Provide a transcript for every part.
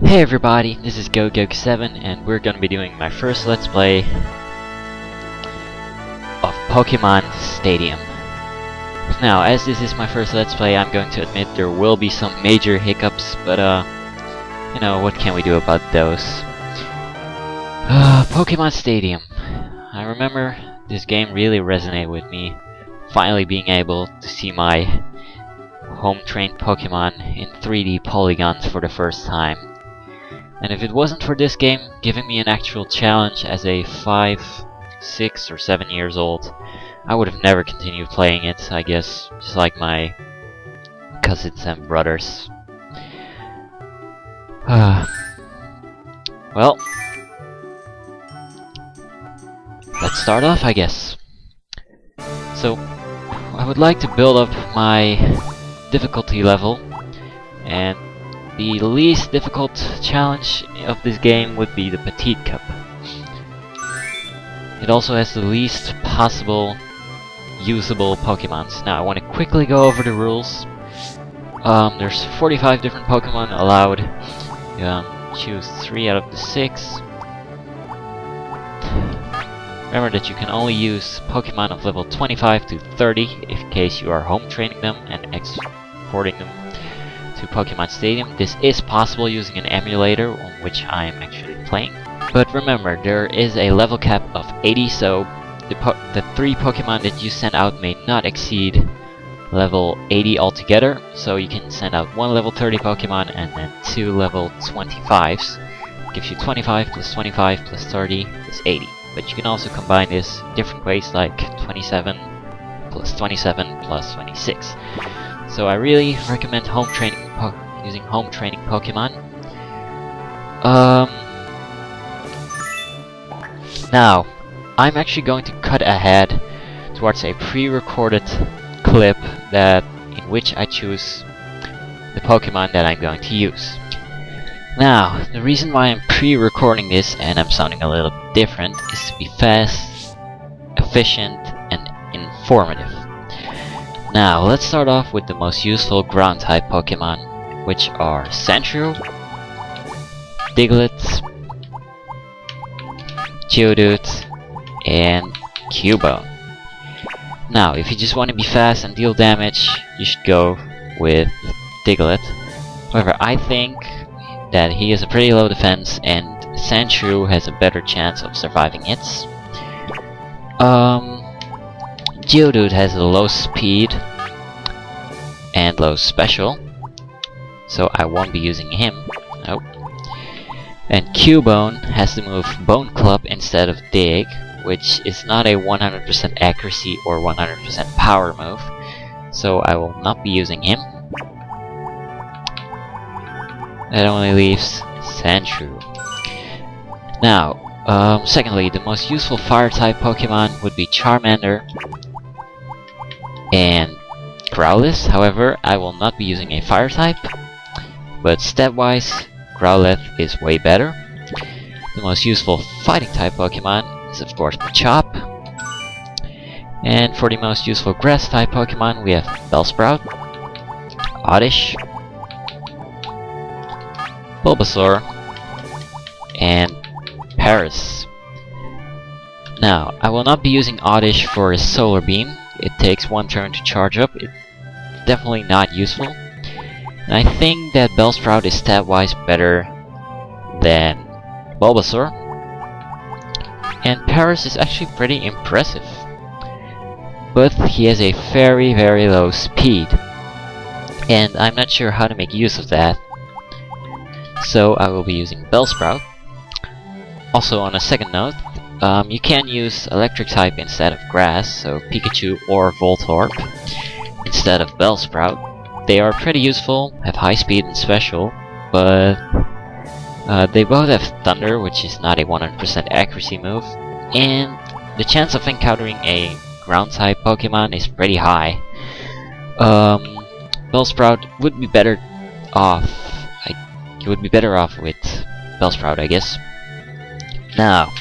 Hey everybody, this is GoGoG7 and we're gonna be doing my first Let's Play of Pokémon Stadium. Now, as this is my first Let's Play, I'm going to admit there will be some major hiccups, but you know, what can we do about those? Pokémon Stadium. I remember this game really resonated with me, finally being able to see my home-trained Pokémon in 3D polygons for the first time. And if it wasn't for this game giving me an actual challenge as a 5, 6 or 7 years old, I would have never continued playing it, I guess, just like my cousins and brothers. Well, let's start off, I guess. So, I would like to build up my difficulty level, and the least difficult challenge of this game would be the Petit Cup. It also has the least possible usable Pokemons. Now I want to quickly go over the rules. There's 45 different Pokemon allowed. Choose 3 out of the 6. Remember that you can only use Pokemon of level 25 to 30 in case you are home training them and exporting them to Pokémon Stadium. This is possible using an emulator on which I am actually playing. But remember, there is a level cap of 80, so the 3 Pokemon that you send out may not exceed level 80 altogether. So you can send out 1 level 30 Pokemon and then 2 level 25s. Gives you 25 plus 25 plus 30 is 80. But you can also combine this different ways, like 27 plus 27 plus 26. So I really recommend using home training Pokemon. Now, I'm actually going to cut ahead towards a pre-recorded clip in which I choose the Pokemon that I'm going to use. Now, the reason why I'm pre-recording this and I'm sounding a little bit different is to be fast, efficient, and informative. Now, let's start off with the most useful ground-type Pokemon, which are Sandshrew, Diglett, Geodude, and Cubone. Now, if you just want to be fast and deal damage, you should go with Diglett. However, I think that he has a pretty low defense, and Sandshrew has a better chance of surviving hits. Geodude has a low speed and low special, so I won't be using him. Nope. And Cubone has the move Bone Club instead of Dig, which is not a 100% accuracy or 100% power move, so I will not be using him. That only leaves Sandshrew. Now, secondly, the most useful Fire-type Pokemon would be Charmander and Growlithe. However, I will not be using a Fire-type, but step-wise, Growlithe is way better. The most useful Fighting-type Pokemon is of course Machop. And for the most useful Grass-type Pokemon, we have Bellsprout, Oddish, Bulbasaur, and Paris. Now, I will not be using Oddish for his Solar Beam. It takes 1 turn to charge up. It's definitely not useful. And I think that Bellsprout is stat-wise better than Bulbasaur. And Paris is actually pretty impressive. But he has a very, very low speed. And I'm not sure how to make use of that. So I will be using Bellsprout. Also, on a second note, you can use Electric type instead of Grass, so Pikachu or Voltorb instead of Bellsprout. They are pretty useful, have high speed and special, but they both have Thunder, which is not a 100% accuracy move, and the chance of encountering a Ground-type Pokemon is pretty high. Bellsprout would be better off. You would be better off with Bellsprout, I guess. Now,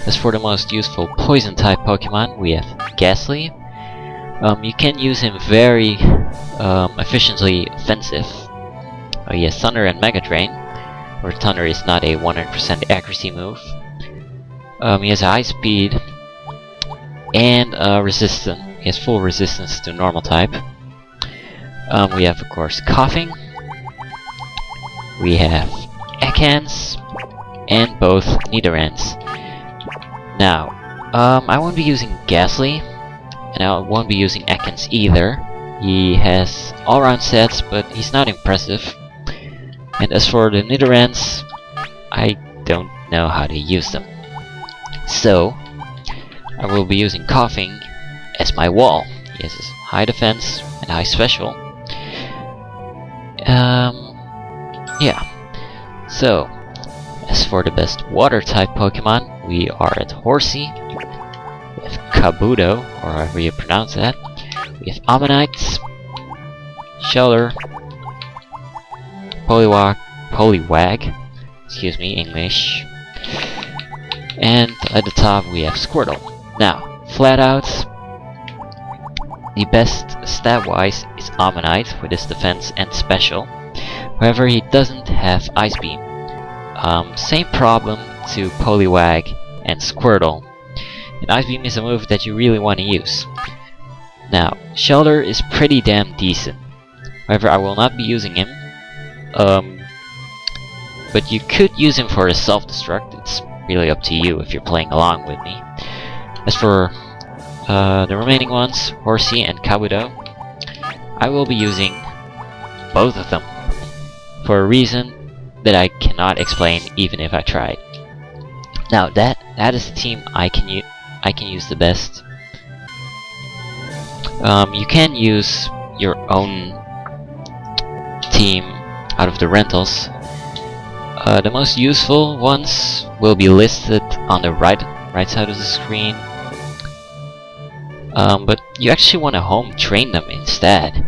as for the most useful Poison-type Pokemon, we have Ghastly. You can use him very efficiently offensive. He has Thunder and Mega Drain, or Thunder is not a 100% accuracy move. He has a high speed and resistance. He has full resistance to normal type. We have, of course, Coughing. We have Ekans and both Nidorans. Now, I won't be using Ghastly, and I won't be using Ekans either. He has all-round sets, but he's not impressive. And as for the Nidorans, I don't know how to use them. So, I will be using Coughing as my wall. He has high defense and high special. Yeah. So, as for the best water type Pokemon, we are at Horsey. We have Kabuto, or however you pronounce that. We have Ammonites, Shelter, Poliwag, excuse me, English. And at the top we have Squirtle. Now, flat out, the best stat-wise is Ammonite with his defense and special. However, he doesn't have Ice Beam. Same problem to Poliwag and Squirtle. And Ice Beam is a move that you really want to use. Now, Shelter is pretty damn decent. However, I will not be using him. But you could use him for a self-destruct. It's really up to you if you're playing along with me. As for the remaining ones, Horsey and Kabuto, I will be using both of them for a reason that I cannot explain even if I tried. Now that is the team I can use the best. You can use your own team out of the rentals. The most useful ones will be listed on the right side of the screen. But you actually want to home train them instead.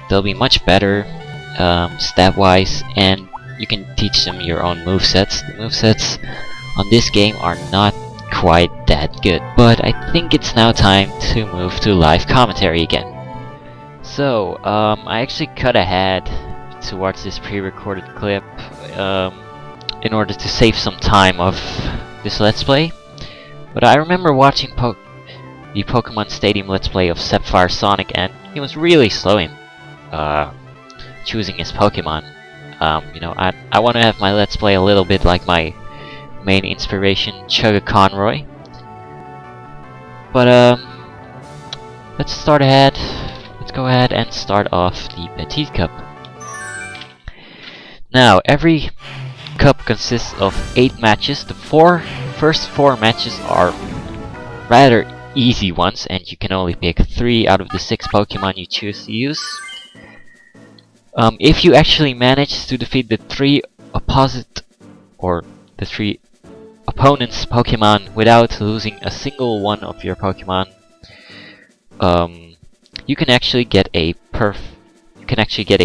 They'll be much better stat-wise, and you can teach them your own movesets. The movesets on this game are not quite that good. But I think it's now time to move to live commentary again. So, I actually cut ahead to watch this pre-recorded clip in order to save some time of this Let's Play. But I remember watching the Pokemon Stadium Let's Play of Sapphire Sonic, and he was really slow in choosing his Pokemon. You know, I want to have my Let's Play a little bit like my main inspiration, Chugga Conroy. But let's go ahead and start off the Petit Cup. Now, every cup consists of 8 matches. The first 4 matches are rather easy ones, and you can only pick 3 out of the 6 Pokemon you choose to use. If you actually manage to defeat the 3 opponent's Pokemon without losing a single one of your Pokemon, you can actually get a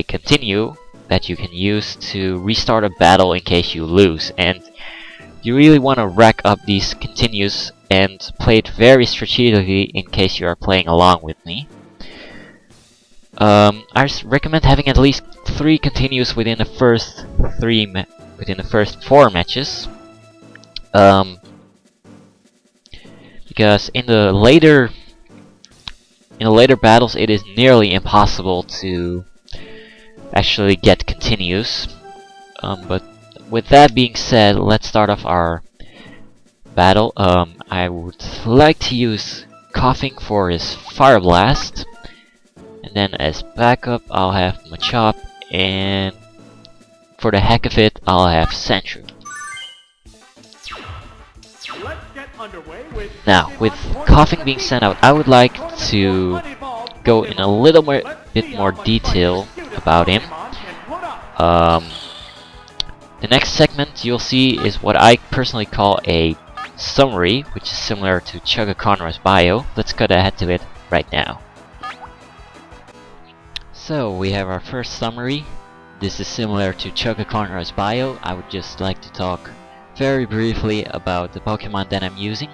continue that you can use to restart a battle in case you lose. And you really want to rack up these continues and play it very strategically in case you are playing along with me. I recommend having at least 3 continues within the first 4 matches. Because in the later battles it is nearly impossible to actually get continues. But with that being said, let's start off our battle. I would like to use Coughing for his Fire Blast, and then as backup I'll have Machop, and for the heck of it I'll have Sandshrew. Now, with Coughing being sent out, I would like to go in a little bit more detail about him. The next segment you'll see is what I personally call a summary, which is similar to Chugga Conroy's bio. Let's cut ahead to it right now. So, we have our first summary. This is similar to Chugga Conroy's bio. I would just like to talk very briefly about the Pokemon that I'm using.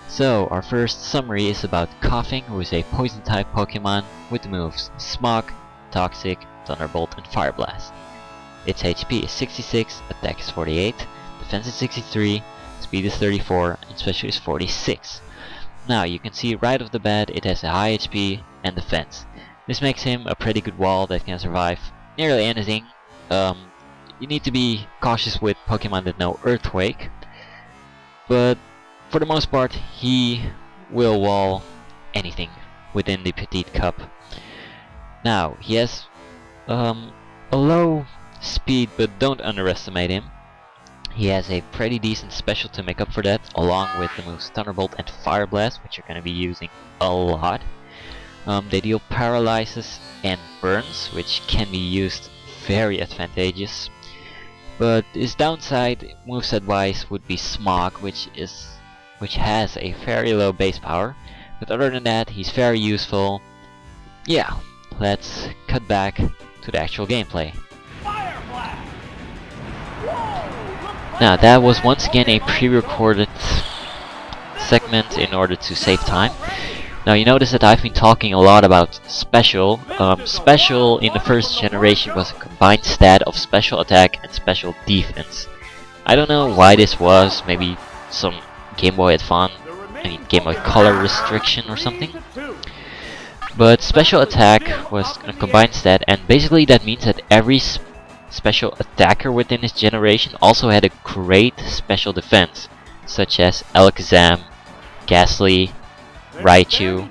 So, our first summary is about Coughing, who is a poison type Pokemon with the moves Smog, Toxic, Thunderbolt, and Fire Blast. Its HP is 66, attack is 48, defense is 63, speed is 34, and special is 46. Now you can see right off the bat it has a high HP and defense. This makes him a pretty good wall that can survive nearly anything. You need to be cautious with Pokemon that know Earthquake, but for the most part he will wall anything within the Petit Cup. Now he has a low speed, but don't underestimate him. He has a pretty decent special to make up for that, along with the moves Thunderbolt and Fire Blast, which you're going to be using a lot. They deal paralyzes and burns, which can be used very advantageous. But his downside, moveset wise, would be Smog, which has a very low base power. But other than that, he's very useful. Yeah, let's cut back to the actual gameplay. Now that was once again a pre-recorded segment in order to save time. Now you notice that I've been talking a lot about special. Special in the first generation was a combined stat of special attack and special defense. I don't know why this was, maybe some Game Boy Advance, Game Boy Color restriction or something. But special attack was a combined stat, and basically that means that every special attacker within this generation also had a great special defense, such as Alakazam, Ghastly, Raichu,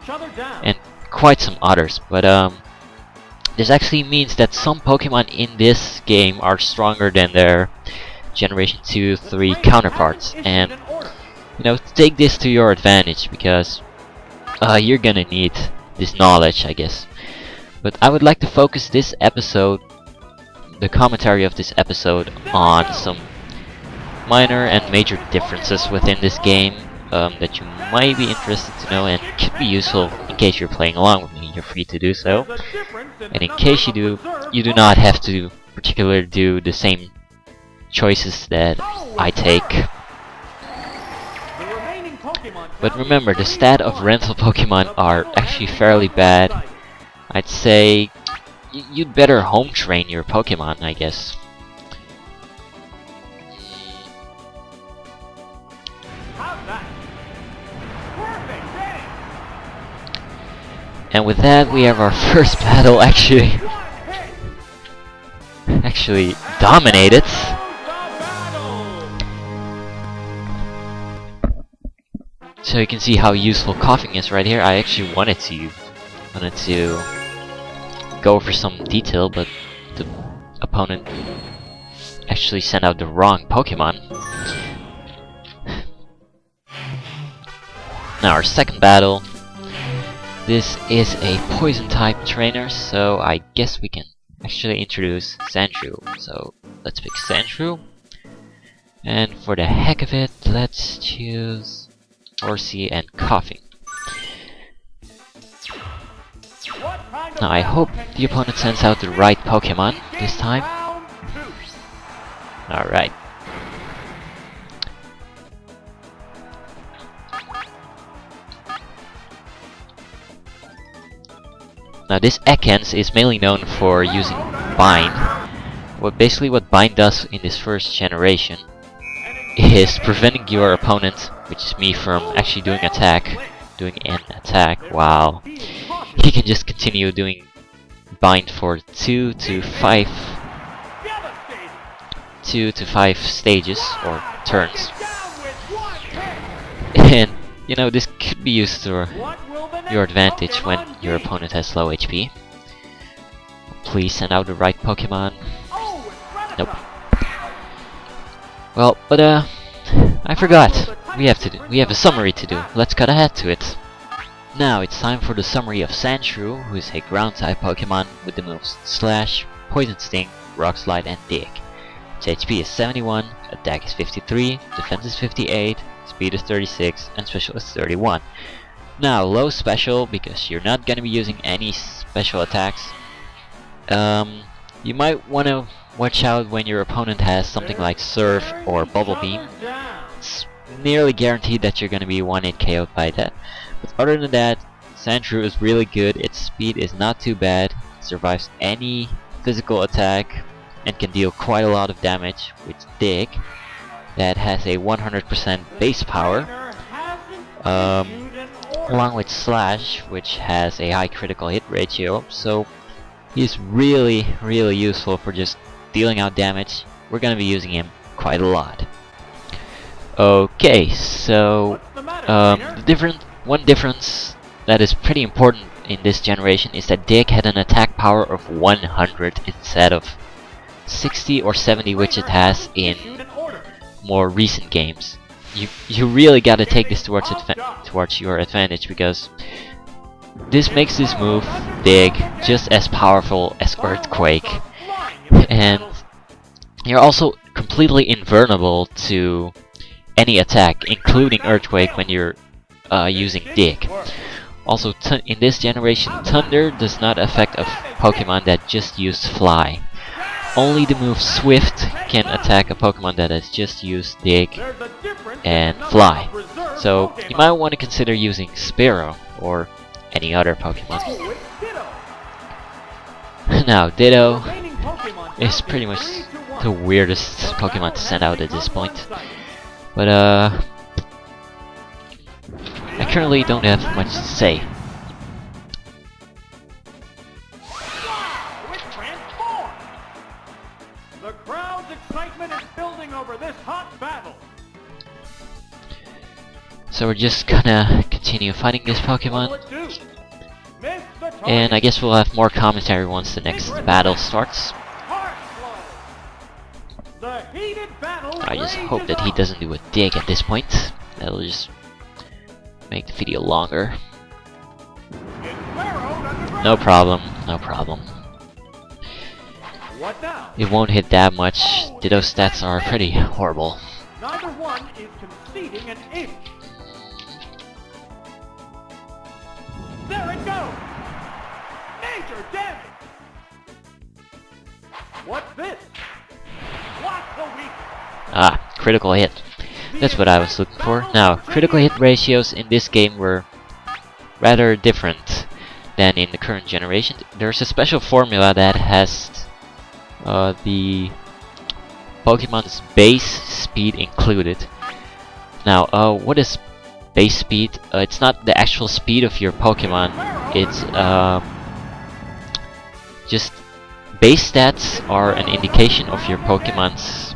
and quite some others. But this actually means that some Pokemon in this game are stronger than their Generation 2, 3 counterparts, and you know, take this to your advantage, because you're gonna need this knowledge, I guess. But I would like to focus this episode, the commentary of this episode, on some minor and major differences within this game that you might be interested to know and could be useful in case you're playing along with me. You're free to do so, and in case you do, you do not have to particularly do the same choices that I take. But remember, the stat of rental Pokemon are actually fairly bad. I'd say you'd better home train your Pokemon, I guess. And with that, we have our first battle actually dominated. So you can see how useful coughing is right here. I actually wanted to go for some detail, but the opponent actually sent out the wrong Pokemon. Now our second battle. This is a poison type trainer, so I guess we can actually introduce Sandshrew. So let's pick Sandshrew. And for the heck of it, let's choose Horsey and Coughing. Now I hope the opponent sends out the right Pokemon this time. Alright. Now this Ekans is mainly known for using Bind. Basically what Bind does in this first generation is preventing your opponent, which is me, from actually doing an attack while he can just continue doing Bind for 2 to 5 stages or turns. And you know, this could be used to your advantage when your opponent has low HP. Please send out the right Pokemon. Nope. Well, but I forgot. We have a summary to do. Let's cut ahead to it. Now it's time for the summary of Sandshrew, who is a ground type Pokemon with the moves Slash, Poison Sting, Rock Slide, and Dig. Its HP is 71, attack is 53, defense is 58, speed is 36, and special is 31. Now, low special, because you're not gonna be using any special attacks. You might wanna watch out when your opponent has something like Surf or Bubble Beam. It's nearly guaranteed that you're gonna be 1-hit KO'd by that. But other than that, Sandshrew is really good. Its speed is not too bad. It survives any physical attack. and can deal quite a lot of damage with Dig, that has a 100% base power, along with Slash, which has a high critical hit ratio, so he's really useful for just dealing out damage. We're gonna be using him quite a lot. Okay, so one difference that is pretty important in this generation is that Dig had an attack power of 100 instead of 60 or 70, which it has in more recent games. You really gotta take this towards your advantage, because this makes this move, Dig, just as powerful as Earthquake, and you're also completely invulnerable to any attack, including Earthquake, when you're using Dig. Also, in this generation, Thunder does not affect a Pokemon that just used Fly. Only the move Swift can attack a Pokemon that has just used Dig and Fly. So you might want to consider using Spearow or any other Pokemon. Now, Ditto is pretty much the weirdest Pokemon to send out at this point. But I currently don't have much to say. The crowd's excitement is building over this hot battle. So we're just gonna continue fighting this Pokemon. And I guess we'll have more commentary once the next battle starts. I just hope that he doesn't do a Dig at this point. That'll just make the video longer. No problem, no problem. It won't hit that much. Ditto stats are pretty horrible. Neither one is conceding an inch. There it goes! Major damage! What's this? What's the weak? Ah, critical hit. That's what I was looking for. Now, critical hit ratios in this game were rather different than in the current generation. There's a special formula that has the Pokemon's base speed included. Now, what is base speed? It's not the actual speed of your Pokemon. It's just base stats are an indication of your Pokemon's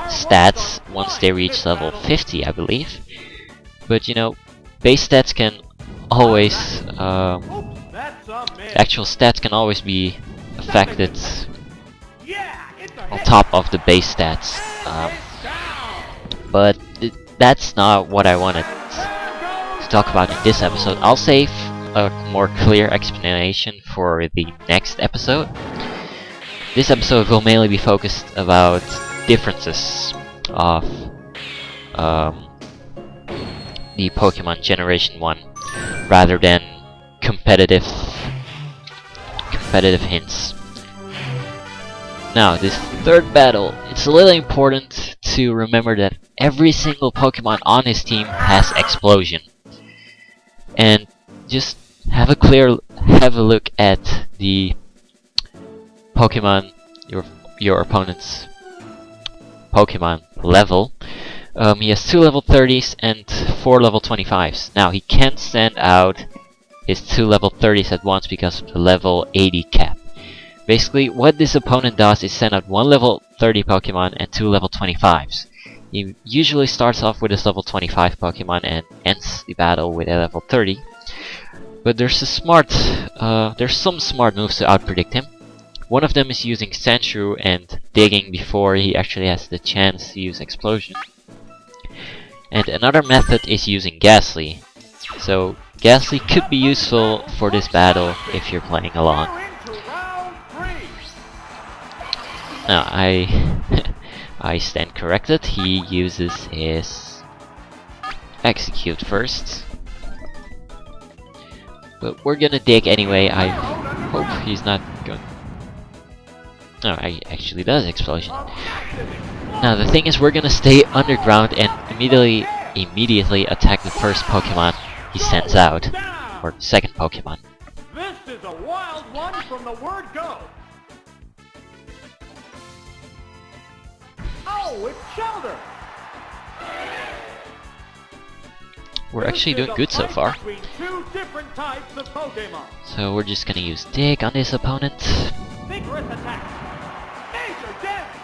stats once they reach level 50, I believe. But you know, base stats can always actual stats can always be affected on top of the base stats. But that's not what I wanted to talk about in this episode. I'll save a more clear explanation for the next episode. This episode will mainly be focused about differences of the Pokemon Generation 1 rather than competitive hints. Now, this third battle, it's really important to remember that every single Pokemon on his team has Explosion. And just have a look at the Pokemon, your opponent's Pokemon level. He has 2 level 30s and 4 level 25s. Now, he can't send out his 2 level 30s at once because of the level 80 cap. Basically, what this opponent does is send out 1 level 30 Pokemon and 2 level 25s. He usually starts off with his level 25 Pokemon and ends the battle with a level 30. But there's some smart moves to outpredict him. One of them is using Sandshrew and digging before he actually has the chance to use Explosion. And another method is using Ghastly. So Ghastly could be useful for this battle if you're playing along. Now I stand corrected. He uses his Execute first. But we're gonna dig anyway. I hope he's not going. No, he actually does Explosion. Now the thing is, we're gonna stay underground and immediately attack the first Pokemon he sends out, or second Pokemon. This is a wild one from the word go. Oh, it's Shelter. We're actually doing good so far. Between two different types of Pokémon. So we're just gonna use Dig on this opponent. Vigorous attack. Major damage.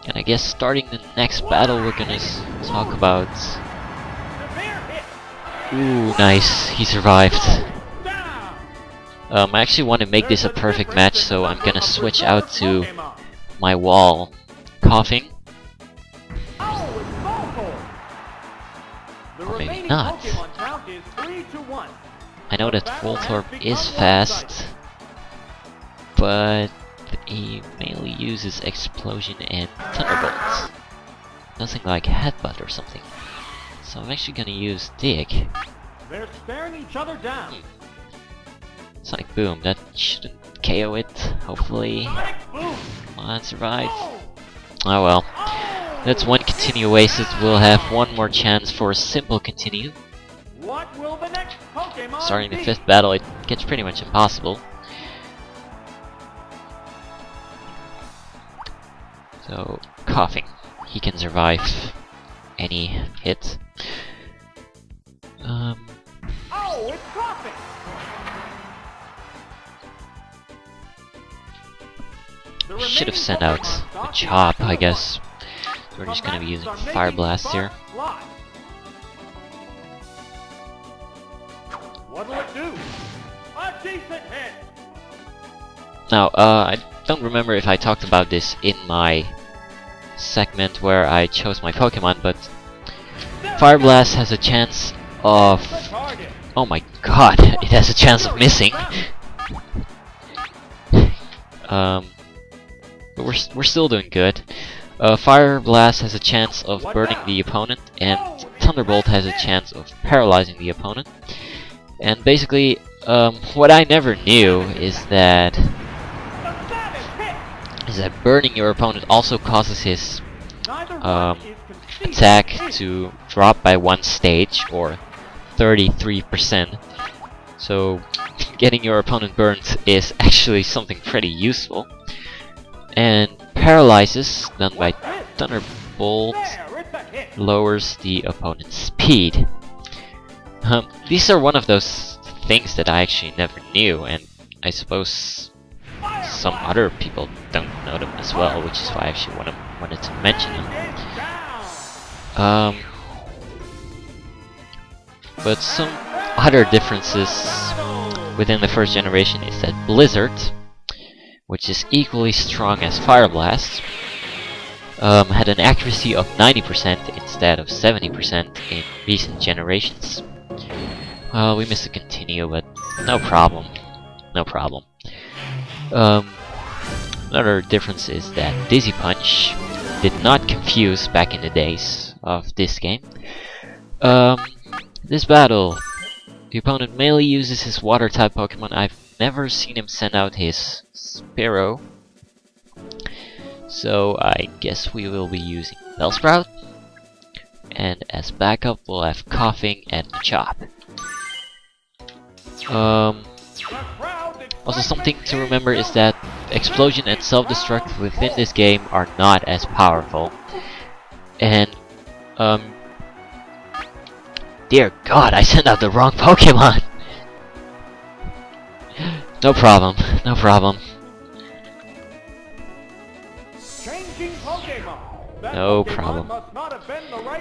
And I guess starting the next battle we're gonna talk about... Severe hit. Ooh, nice, he survived. Down. I actually want to make this a perfect match, so I'm gonna switch out to my wall coughing. Oh, it's Voltorb. The Or maybe remaining not. Pokémon count is 3-1. I know that Voltorb is fast, but he mainly uses Explosion and Thunderbolt. Nothing like Headbutt or something. So I'm actually gonna use Dig. They're staring each other down. Sonic Boom, that shouldn't KO it, hopefully. Sonic boom. Come on, survive. Oh. Oh well. That's one continue wasted. We'll have one more chance for a simple continue. What will the next Pokémon Starting the be? 5th battle, it gets pretty much impossible. So, coughing. He can survive any hit. Oh, it's coughing. The Should have remaining sent out Pokémon a stock chop, is I guess. We're just gonna be Combats using are making Fire Blast here. sparks fly. What'll it do? A decent hit. Now, I don't remember if I talked about this in my segment where I chose my Pokemon, but Fire Blast has a chance of... The target. Oh my god, it has a chance of missing. But we're still doing good. Fire Blast has a chance of burning the opponent, and Thunderbolt has a chance of paralyzing the opponent. And basically, what I never knew is that burning your opponent also causes his attack to drop by 1 stage, or 33%. So getting your opponent burned is actually something pretty useful. And paralyzes, done by Thunderbolt, lowers the opponent's speed. These are one of those things that I actually never knew, and I suppose some other people don't know them as well, which is why I actually wanted to mention them. But some other differences within the first generation is that Blizzard, which is equally strong as Fire Blast, had an accuracy of 90% instead of 70% in recent generations. Well, we missed a continue, but no problem. No problem. Another difference is that Dizzy Punch did not confuse back in the days of this game. This battle, the opponent mainly uses his water-type Pokemon. I've never seen him send out his Spearow, so I guess we will be using Bellsprout. And as backup, we'll have Coughing and Chop. Also, something to remember is that Explosion and Self-Destruct within this game are not as powerful. And, dear God, I sent out the wrong Pokemon! No problem, no problem. No problem.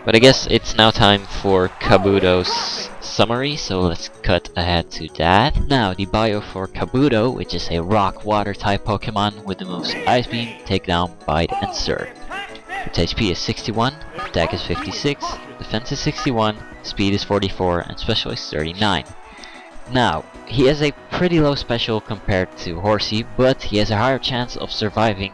But I guess it's now time for Kabuto's summary, so let's cut ahead to that. Now, the bio for Kabuto, which is a rock-water type Pokemon with the moves Ice Beam, Takedown, Bite, and Surf. Its HP is 61, attack is 56, defense is 61, speed is 44, and special is 39. Now, he has a pretty low special compared to Horsey, but he has a higher chance of surviving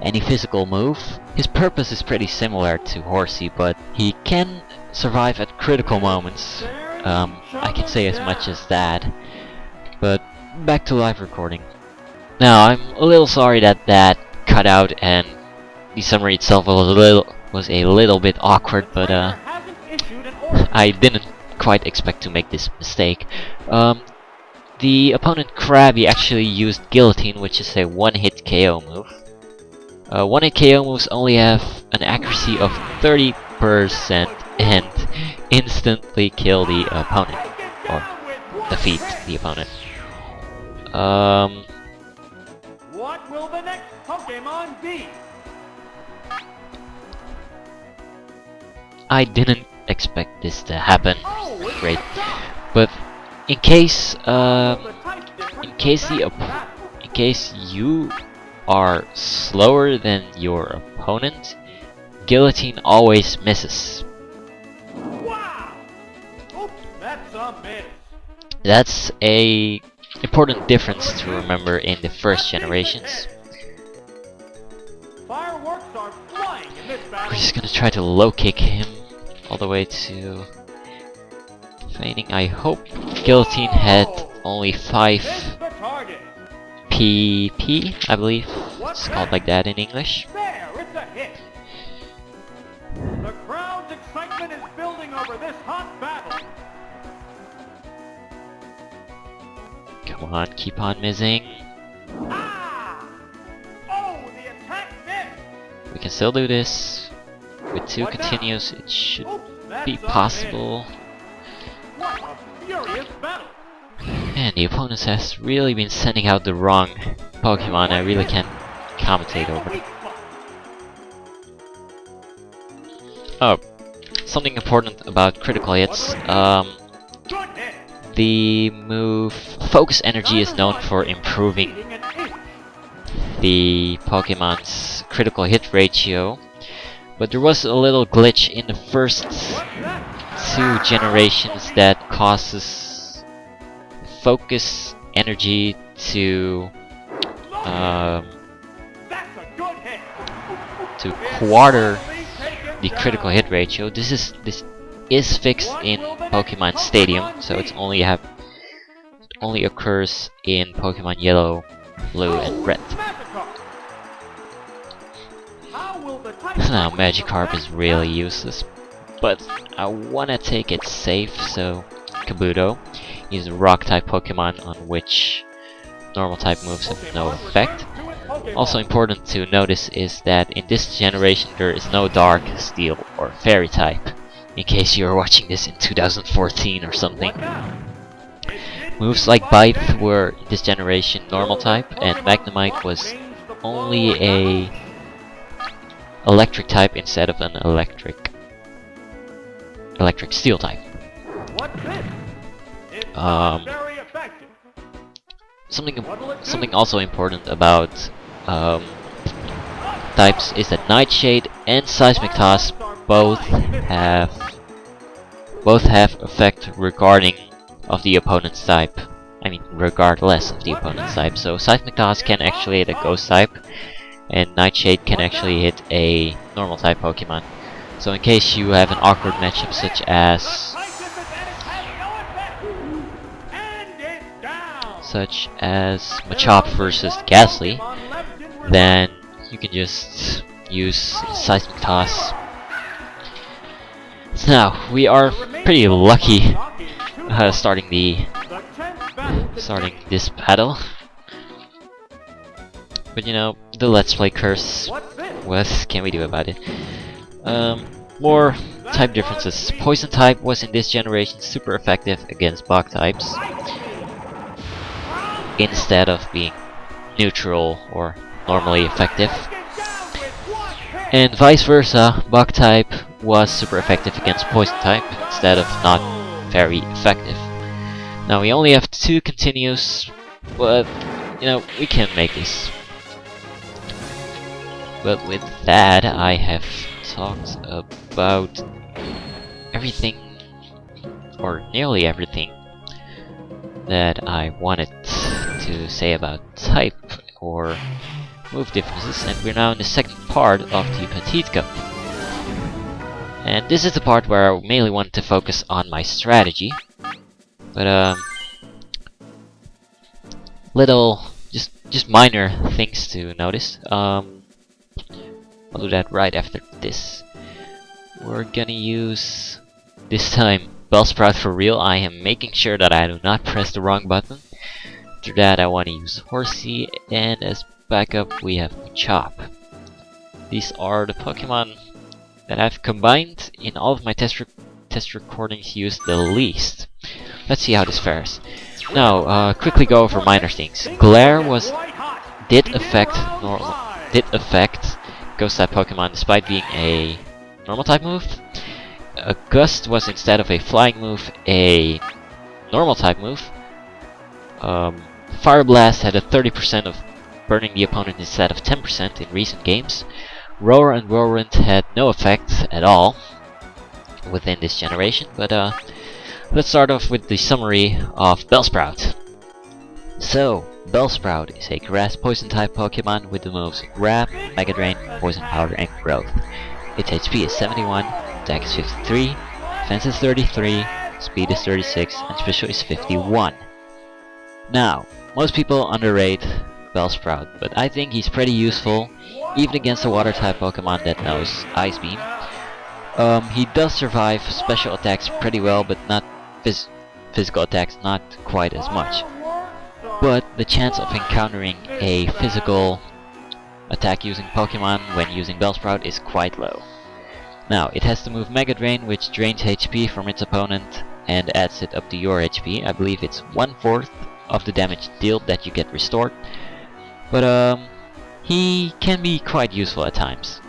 any physical move. His purpose is pretty similar to Horsey, but he can survive at critical moments. I can say as much as that. But back to live recording. Now, I'm a little sorry that that cut out and the summary itself was a little bit awkward, but I didn't quite expect to make this mistake. The opponent Krabby actually used Guillotine, which is a one-hit KO move. 1-hit KO moves only have an accuracy of 30% and instantly kill the opponent, or defeat the opponent. What will the next Pokémon be? I didn't expect this to happen. Oh, it's Great, Petit Cup. but in case The type difference in case will the battle. in case you are slower than your opponent, Guillotine always misses. Wow! Oops, that's a miss. That's a important difference to remember in the first generations. Fireworks are flying in this We're battle. just gonna try to low kick him all the way to feigning. I hope Guillotine had only 5 Hit the target. PP, I believe it's called like that in English. There, it's a hit. The crowd's excitement is building over this hot battle. Come on, keep on missing. Ah! Oh, the attack missed. We can still do this. With 2 What now? continues, it should Oops, that's be a possible. miss. What a furious battle. And the opponent has really been sending out the wrong Pokemon. I really can't commentate And a over it. weak spot. Oh, something important about critical hits. Good hit. The move Focus Energy is known for improving Leading an inch. the Pokemon's critical hit ratio, but there was a little glitch in the first What's that? 2 generations that causes Focus Energy to That's a good hit. to It's quarter finally taken the critical down. hit ratio. This is fixed in Pokemon Stadium, so it's only occurs in Pokemon Yellow, Blue, and Red. Magikarp. How will the type Now difference Magikarp is affect really that? useless, but I wanna take it safe, so Kabuto is a rock type Pokemon on which normal type moves have no Pokemon effect. returns to its Pokeball. Also important to notice is that in this generation there is no Dark, Steel, or Fairy type, in case you're watching this in 2014 or something. What now? It didn't Moves do like much Bite damage. were in this generation normal type, and Magnemite was Change the flow only of a battle. electric type instead of an electric steel type. What's this? It's Um, not very effective. What'll it do? Something also important about types is that Nightshade and Seismic Toss both have effect regarding of the opponent's type. I mean, regardless of the opponent's type. So Seismic Toss can actually hit a Ghost type, and Nightshade can actually hit a normal type Pokemon. So in case you have an awkward matchup such as Machop versus Ghastly, then you can just use Seismic Toss. So now, we are pretty lucky starting this battle. But you know, the Let's Play curse, what can we do about it? More type differences. Poison type was in this generation super effective against bug types, instead of being neutral or normally effective. And vice versa, bug type was super effective against poison type, instead of not very effective. Now we only have 2 continues, but you know, we can make this. But with that, I have talked about everything, or nearly everything, that I wanted to say about type or move differences, and we're now in the second part of the Petit Cup. And this is the part where I mainly wanted to focus on my strategy, but just minor things to notice. I'll do that right after this. We're gonna use, this time, Bellsprout for real. I am making sure that I do not press the wrong button. After that I want to use Horsey, and as backup we have Chop. These are the Pokemon that I've combined in all of my test recordings used the least. Let's see how this fares. Now, quickly go over minor things. Glare did affect Ghost type Pokemon despite being a normal type move. Gust was, instead of a flying move, a normal type move. Fire Blast had a 30% of burning the opponent instead of 10% in recent games. Roar and Whirlwind had no effect at all within this generation, but let's start off with the summary of Bellsprout. So, Bellsprout is a grass poison type Pokemon with the moves Grab, Mega Drain, Poison Powder, and Growth. Its HP is 71, attack is 53, defense is 33, speed is 36, and special is 51. Now, most people underrate Bellsprout, but I think he's pretty useful, even against a water type Pokemon that knows Ice Beam. He does survive special attacks pretty well, but not physical attacks not quite as much. But the chance of encountering a physical attack using Pokemon when using Bellsprout is quite low. Now, it has the move Mega Drain, which drains HP from its opponent and adds it up to your HP. I believe it's 1/4 of the damage dealt that you get restored. But he can be quite useful at times.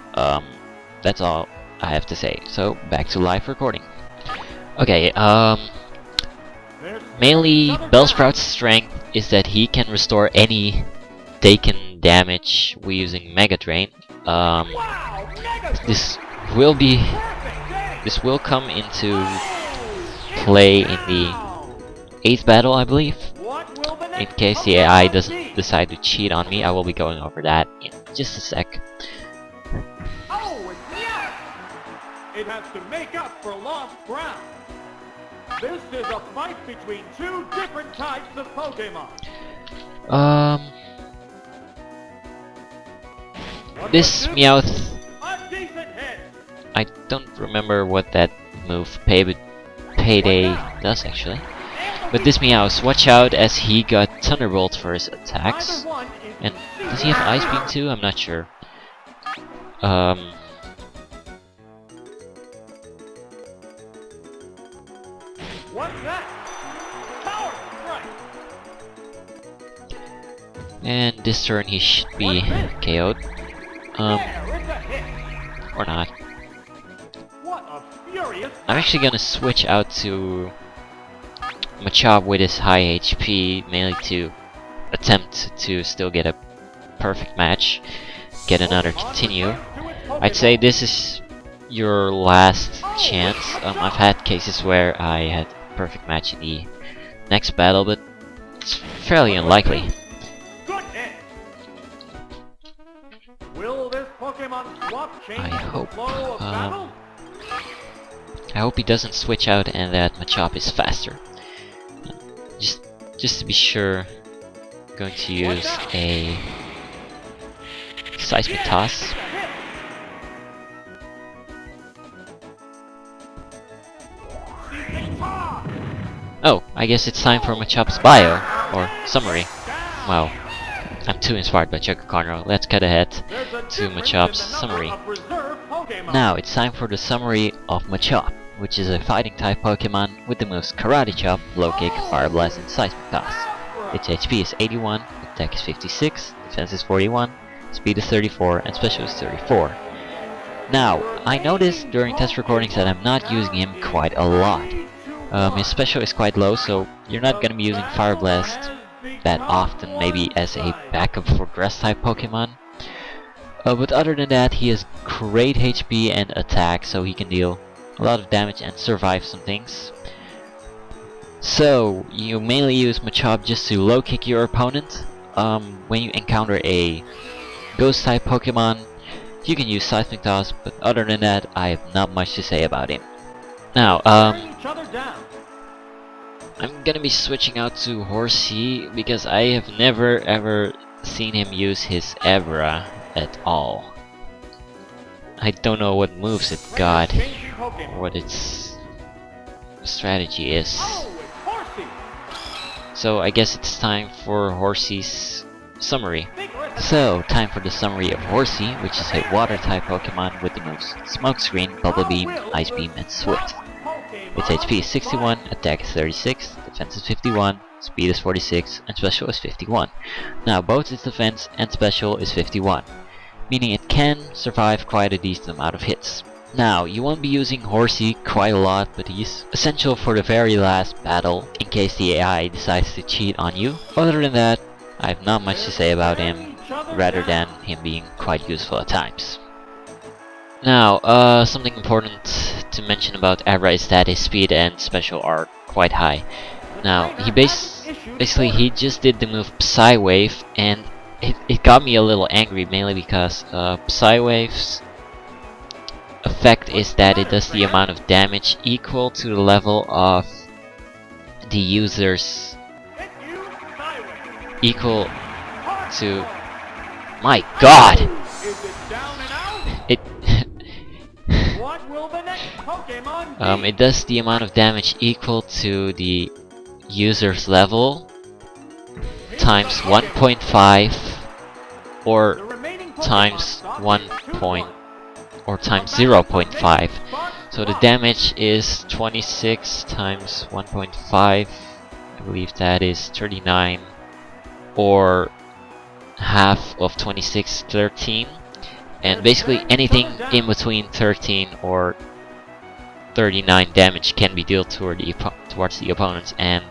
That's all I have to say. So back to live recording. Okay, mainly Bellsprout's strength is that he can restore any taken damage we using Mega Drain. This will come into play in the 8th battle, I believe. In case the AI doesn't decide to cheat on me, I will be going over that in just a sec. Oh, yes! It has to make up for lost ground. This is a fight between two different types of Pokemon. This Meowth, A decent hit. I don't remember what that move Payday does actually. But this Meowth, watch out as he got Thunderbolt for his attacks. And does he have Ice Beam too? I'm not sure. What's that? Power strike. And this turn he should be KO'd. There, it's a hit. Or not. What a furious. I'm actually gonna switch out to Machop with his high HP, mainly to attempt to still get a perfect match, get another continue. I'd say this is your last chance. I've had cases where I had a perfect match in the next battle, but it's fairly unlikely. Good hit. Will this Pokemon swap change I hope, the flow of battle? I hope he doesn't switch out and that Machop is faster. Just to be sure, I'm going to use a Seismic Toss. Oh, I guess it's time for Machop's bio, or summary. Wow, I'm too inspired by Chococarno. Let's cut ahead to Machop's summary. Now, it's time for the summary of Machop, which is a fighting type Pokemon with the moves Karate Chop, Low Kick, Fire Blast, and Seismic Toss. Its HP is 81, attack is 56, defense is 41, speed is 34, and special is 34. Now, I noticed during test recordings that I'm not using him quite a lot. His special is quite low, so you're not gonna be using Fire Blast that often, maybe as a backup for grass type Pokemon. But other than that, he has great HP and attack, so he can deal a lot of damage and survive some things. So, you mainly use Machop just to low kick your opponent. When you encounter a ghost type Pokemon, you can use Seismic Toss, but other than that, I have not much to say about him. Now, I'm gonna be switching out to Horsey because I have never ever seen him use his Abra at all. I don't know what moves it got, or what its strategy is. So I guess it's time for Horsey's summary. So, time for the summary of Horsey, which is a water-type Pokemon with the moves Smokescreen, Bubble Beam, Ice Beam, and Swift. Its HP is 61, attack is 36, defense is 51, speed is 46, and special is 51. Now, both its defense and special is 51, meaning it can survive quite a decent amount of hits. Now, you won't be using Horsey quite a lot, but he's essential for the very last battle, in case the AI decides to cheat on you. Other than that, I have not much to say about him, rather than him being quite useful at times. Now, something important to mention about Abra is that his speed and special are quite high. Now, he basically he just did the move Psy Wave, and it got me a little angry, mainly because Psy Wave's effect is that it does the amount of damage equal to the level of the user's equal to... My god! It it does the amount of damage equal to the user's level times 1.5 or times 0.5. So the damage is 26 times 1.5. I believe that is 39, or half of 26, 13. And basically anything in between 13 or 39 damage can be dealt towards the opponents. And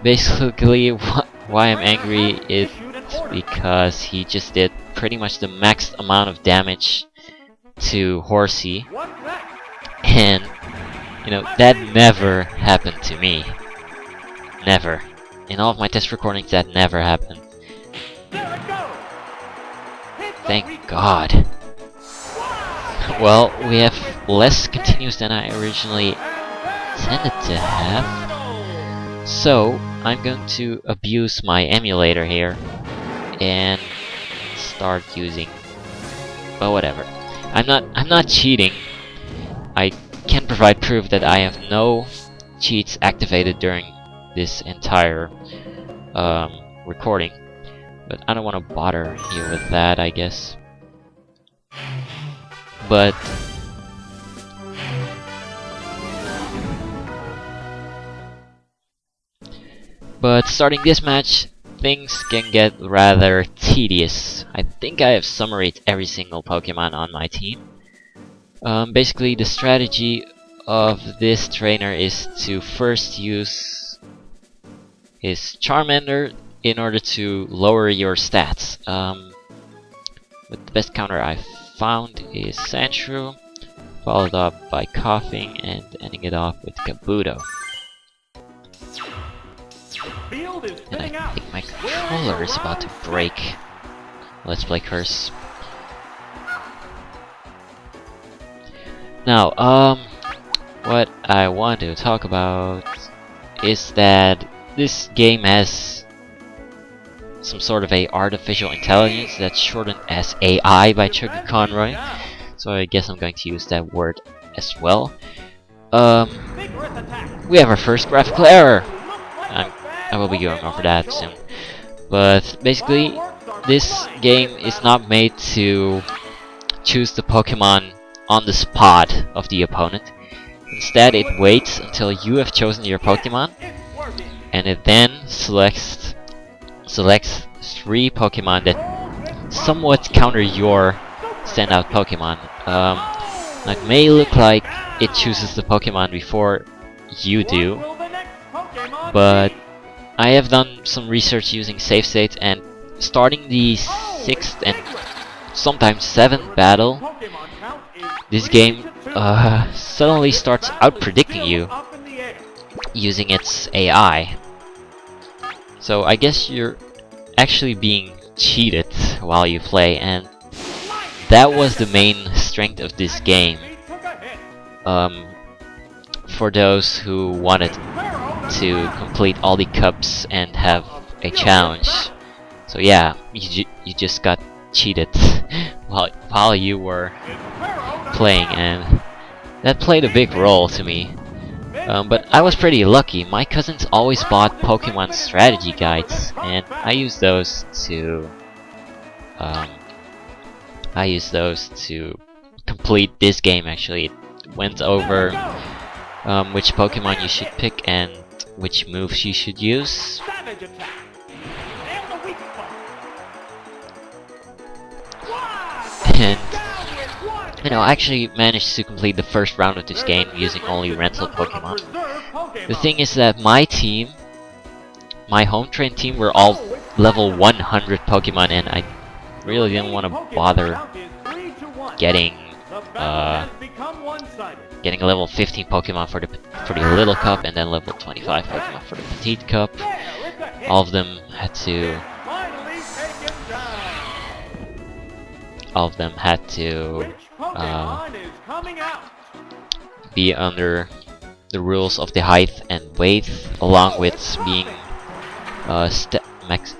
basically why I'm angry is because he just did pretty much the max amount of damage to Horsey, and you know, that never happened to me. Never. In all of my test recordings, that never happened. Thank God. Well, we have less continues than I originally intended to have, so I'm going to abuse my emulator here and start using, well, whatever. I'm not cheating. I can provide proof that I have no cheats activated during this entire recording, but I don't want to bother you with that, I guess. But starting this match, things can get rather tedious. I think I have summarized every single Pokemon on my team. Basically, the strategy of this trainer is to first use his Charmander in order to lower your stats. But the best counter I've found is Sandshrew, followed up by Coughing, and ending it off with Kabuto. And I think my controller is about to break. Let's play Curse. Now, what I want to talk about is that this game has some sort of a artificial intelligence that's shortened as AI by Chucky Conroy, so I guess I'm going to use that word as well. We have our first graphical error. I will be going over that soon. But basically, this game is not made to choose the Pokemon on the spot of the opponent. Instead, it waits until you have chosen your Pokemon, and it then selects 3 Pokemon that somewhat counter your standout Pokemon. It may look like it chooses the Pokemon before you do, but I have done some research using save states, and starting the 6th and sometimes 7th battle, this game suddenly starts out-predicting you using its AI. So I guess you're actually being cheated while you play, and that was the main strength of this game. For those who wanted to complete all the cups and have a challenge. So yeah, you just got cheated while you were playing, and that played a big role to me. But I was pretty lucky. My cousins always bought Pokemon strategy guides, and I used those to I use those to complete this game. Actually, it went over which Pokemon you should pick and which moves you should use. Savage attack. And the weak spot. And you know, I actually managed to complete the first round of this game using only rental Pokemon. The thing is that my team, my home train team, were all level 100 Pokemon, and I really didn't want to bother getting getting level 15 Pokemon for the Little Cup, and then level 25 Pokemon for the Petit Cup. All of them had to be under the rules of the height and weight, along with being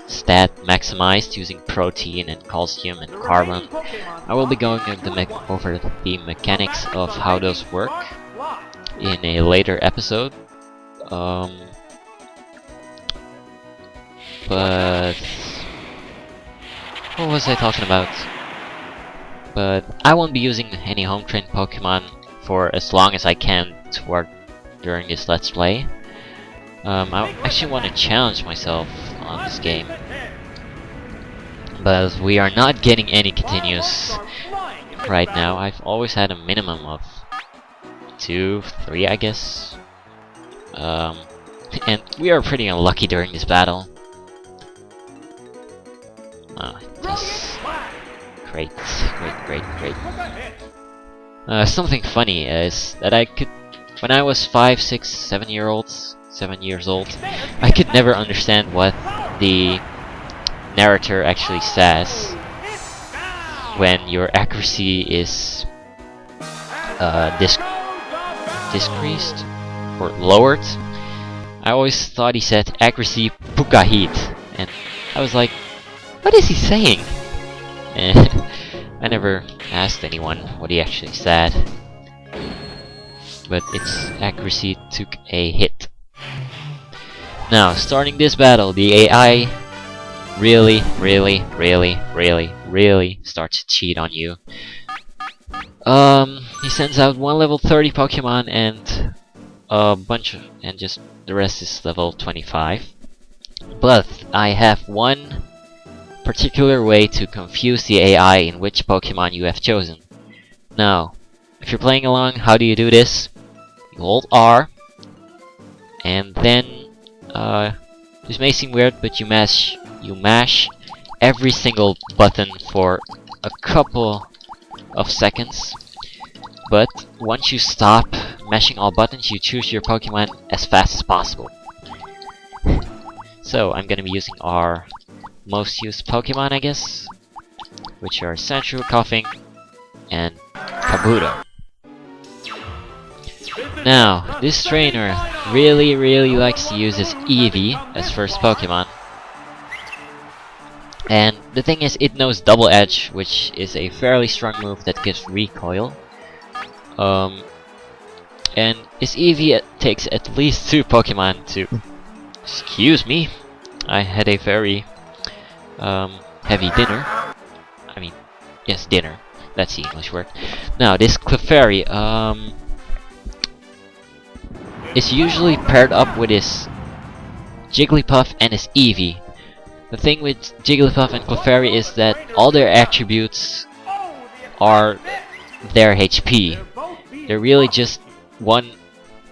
stat maximized using protein and calcium and carbon. I will be going over the mechanics of how those work in a later episode. But what was I talking about? But I won't be using any home trained Pokemon for as long as I can during this Let's Play. I actually want to challenge myself on this game, but we are not getting any continues right now. I've always had a minimum of 2, 3, I guess. And we are pretty unlucky during this battle. Just great. Something funny is that when I was 5, 6, 7 years old, I could never understand what the narrator actually says when your accuracy is decreased or lowered. I always thought he said accuracy pukahit, and I was like, what is he saying? And I never asked anyone what he actually said, but its accuracy took a hit. Now, starting this battle, the AI really starts to cheat on you. He sends out one level 30 Pokemon and just the rest is level 25. But I have one particular way to confuse the AI in which Pokemon you have chosen. Now, if you're playing along, how do you do this? You hold R, and then this may seem weird, but you mash every single button for a couple of seconds. But once you stop mashing all buttons, you choose your Pokemon as fast as possible. So I'm gonna be using our most used Pokemon, I guess, which are Sandshrew, Coughing, and Kabuto. Now, this trainer really likes to use his Eevee as first Pokemon. And the thing is, it knows Double Edge, which is a fairly strong move that gives recoil. And his Eevee takes at least 2 Pokemon to... Excuse me, I had a very heavy dinner. I mean, yes, dinner. That's the English word. Now, this Clefairy, is usually paired up with his Jigglypuff and his Eevee. The thing with Jigglypuff and Clefairy is that all their attributes are their HP. They're really just one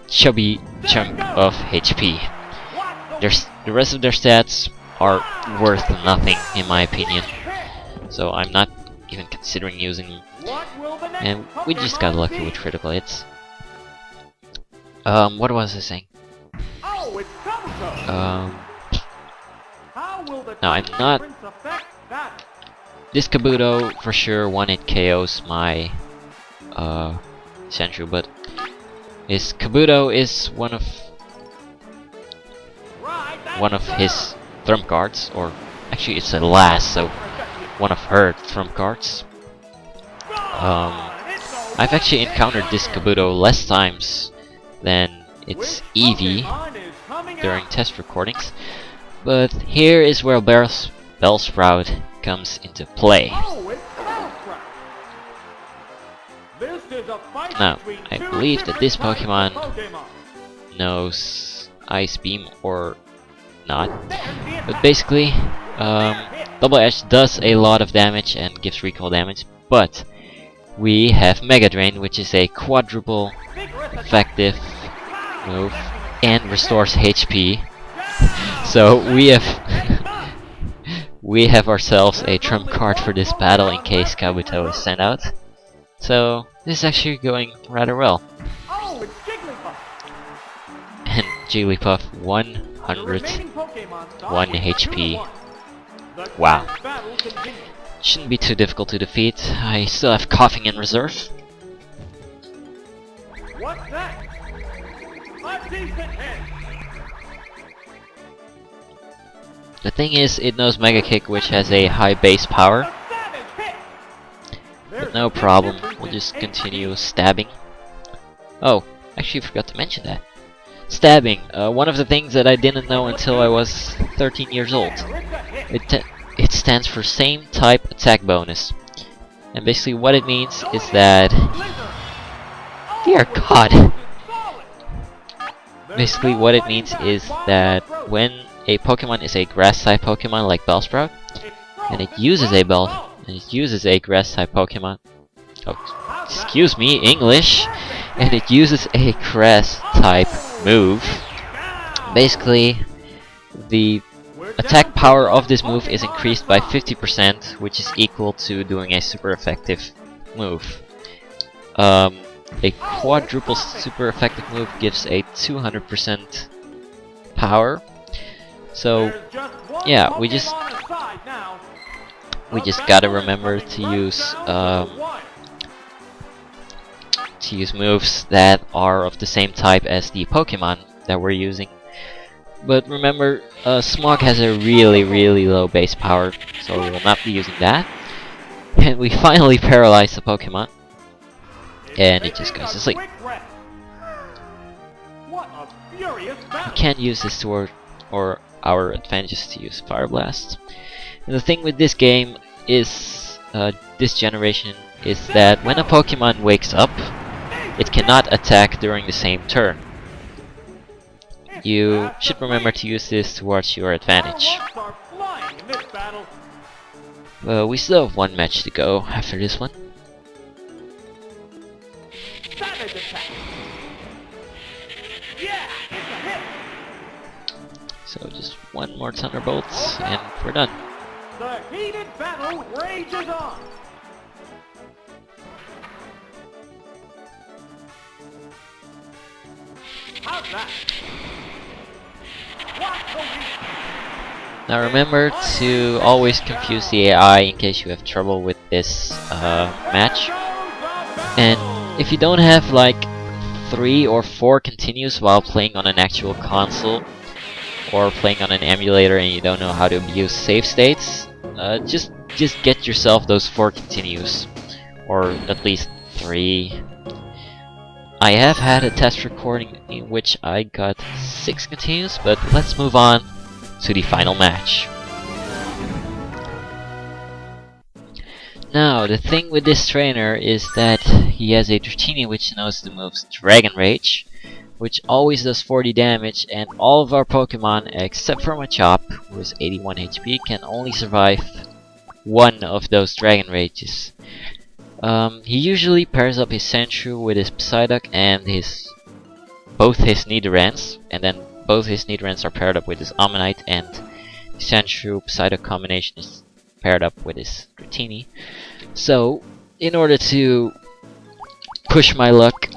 chubby chunk of HP. The rest of their stats are worth nothing, in my opinion. So I'm not even considering using them. And we just got lucky with critical hits. What was I saying? No, I'm not. This Kabuto for sure 1-hit KOs my Sandshrew, but his Kabuto is one of his trump cards, or actually it's a last, so one of her trump cards. I've actually encountered this Kabuto less times than its Eevee during test recordings, but here is where Bellsprout comes into play. Oh, it's Bellsprout. This is a fight Now, between I two believe that this different types of Pokemon knows Ice Beam or not. There's the But attack. basically, Double Edge does a lot of damage and gives recall damage, but we have Mega Drain, which is a quadruple Vigorous attack. effective Wow. move and restores HP. So we have ourselves a trump card for this battle in case Kabuto is sent out. So this is actually going rather well. Oh, it's Jigglypuff. And Jigglypuff The 101 remaining Pokemon stock is HP. 2-1. The Wow. tense battle continues. Shouldn't be too difficult to defeat. I still have Coughing in reserve. What's that? A decent hit. The thing is, it knows Mega Kick, which has a high base power. A savage hit. There's But no a big problem, difference we'll in just HP. continue stabbing. Oh, actually forgot to mention that. Stabbing, one of the things that I didn't know until I was 13 years old. There, it's a hit. It stands for same type attack bonus. And basically what it means is that, dear God, basically what it means is that when a Pokemon is a grass type Pokemon like Bellsprout, and it uses a grass type Pokemon, oh, excuse me, English, and it uses a grass type move, basically the attack power of this move is increased by 50%, which is equal to doing a super effective move. A quadruple super effective move gives a 200% power. So yeah, we just gotta remember to use moves that are of the same type as the Pokemon that we're using. But remember, Smog has a really low base power, so we will not be using that. And we finally paralyze the Pokemon, and it just goes to sleep. We can't use this to our advantage to use Fire Blast. And the thing with this game is, this generation, is that when a Pokemon wakes up, it cannot attack during the same turn. You should remember to use this towards your advantage. We still have one match to go after this one. So just one more Thunderbolt and we're done. The heated battle rages on. How's that? Now remember to always confuse the AI in case you have trouble with this match. And if you don't have like 3 or 4 continues while playing on an actual console or playing on an emulator and you don't know how to abuse save states, just get yourself those 4 continues, or at least 3. I have had a test recording in which I got 6 continues, but let's move on to the final match. Now, the thing with this trainer is that he has a Dratini which knows the moves Dragon Rage, which always does 40 damage, and all of our Pokemon, except for Machop, who is 81 HP, can only survive one of those Dragon Rages. He usually pairs up his Sandshrew with his Psyduck and both his Nidorans, and then both his Nidorans are paired up with his Ammonite, and Sandshrew Psyduck combination is paired up with his Dratini. So, in order to push my luck,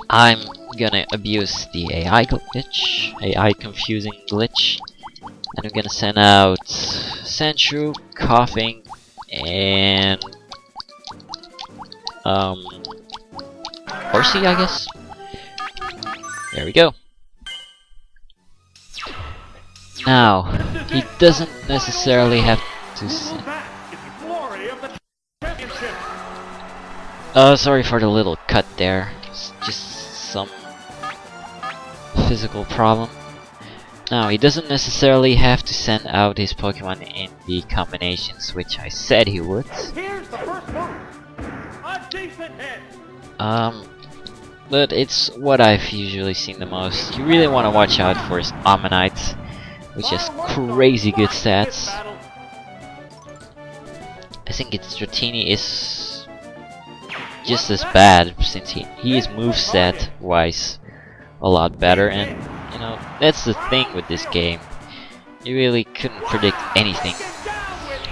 I'm gonna abuse the AI glitch, AI confusing glitch, and I'm gonna send out Sandshrew, Coughing, and Horsey, I guess. There we go. Now, he doesn't necessarily have to sorry for the little cut there. It's just some physical problem. Now, he doesn't necessarily have to send out his Pokemon in the combinations which I said he would. Here's the first move. A decent hit. But it's what I've usually seen the most. You really want to watch out for his Ammonite, which has crazy good stats. I think its Dratini is just as bad, since he is moveset wise a lot better, and you know, that's the thing with this game. You really couldn't predict anything.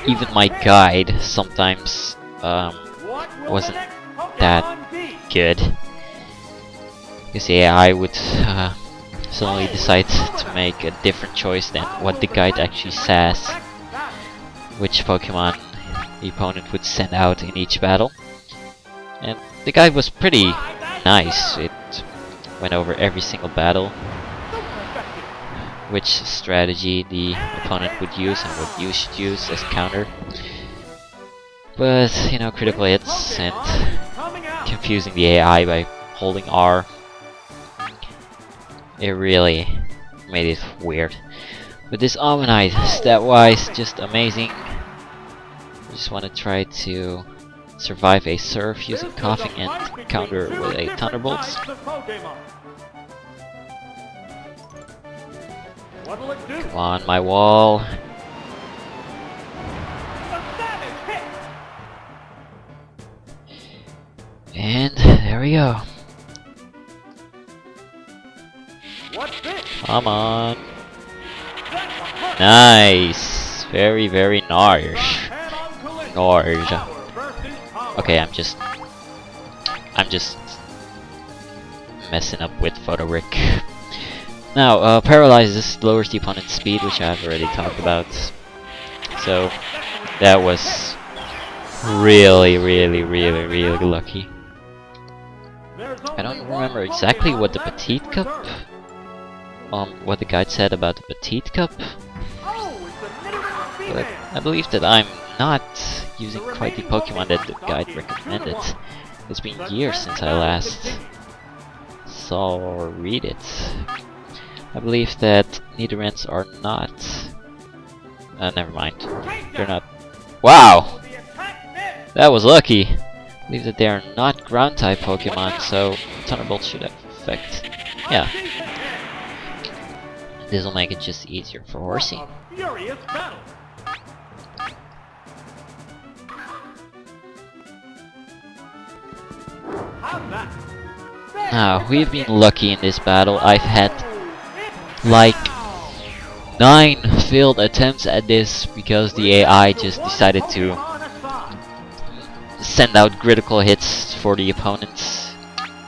Even my guide sometimes wasn't that good. Because yeah, I would suddenly decide to make a different choice than what the guide actually says, which Pokemon the opponent would send out in each battle. And the guide was pretty nice. It went over every single battle, which strategy the opponent would use and what you should use as counter. But, you know, critical hits and confusing the AI by holding R, it really made it weird. But this Ammonite, stat-wise, just amazing. I just want to try to survive a Surf using Coughing and counter with a Thunderbolts. Come on, my wall. And there we go. Come on. Nice. Very, very large. Large. Okay, I'm just messing up with Photoric. Now, paralyzes lowers the opponent's speed, which I've already talked about. So that was really, really, really, really lucky. I don't remember exactly what the Petit Cup, what the guide said about the Petit Cup, but I believe that I'm not using quite the Pokemon that the guide recommended. It's been years since I last saw or read it. I believe that Nidorans are not... never mind. They're not... Wow! That was lucky! I believe that they are not ground-type Pokemon, so Thunderbolt should have effect. Yeah. This will make it just easier for Horsey. Now, we've been lucky in this battle. I've had like 9 failed attempts at this because the AI just decided to send out critical hits for the opponents.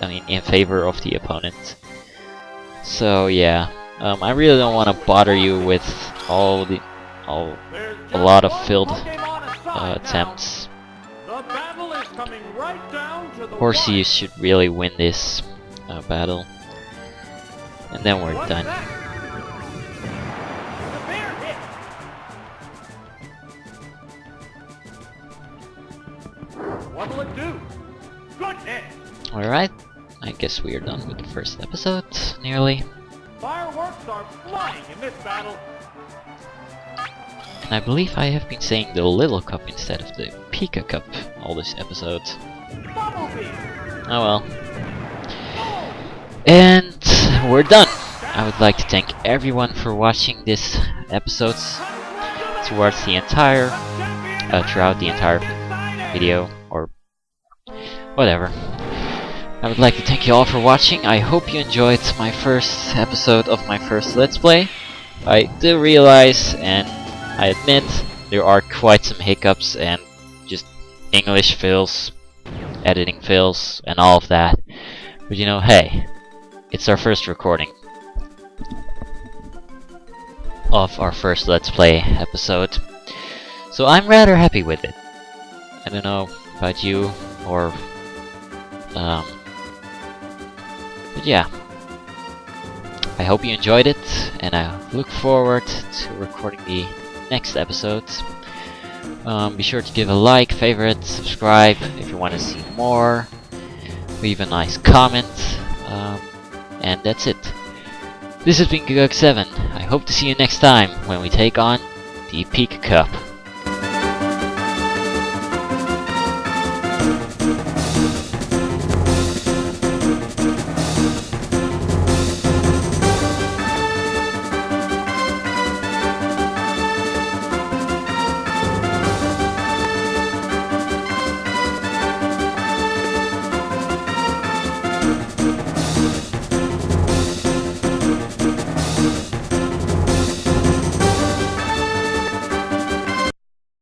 I mean, in favor of the opponent. So yeah, I really don't want to bother you with a lot of failed attempts. Horsey should really win this battle, and then we're done. What'll it do? Good hit. Alright, I guess we are done with the first episode, nearly. Fireworks are flying in this battle. And I believe I have been saying the Little Cup instead of the Petit Cup all this episode. Oh well. And we're done. I would like to thank everyone for watching this episode throughout the entire video, or whatever. I would like to thank you all for watching. I hope you enjoyed my first episode of my first Let's Play. I do realize, and I admit, there are quite some hiccups and just English fails, editing fails, and all of that. But you know, hey, it's our first recording of our first Let's Play episode, so I'm rather happy with it. I don't know about you, or but yeah, I hope you enjoyed it, and I look forward to recording the next episodes. Be sure to give a like, favorite, subscribe if you want to see more, leave a nice comment, and that's it. This has been Petit Cup 7. I hope to see you next time when we take on the Petit Cup.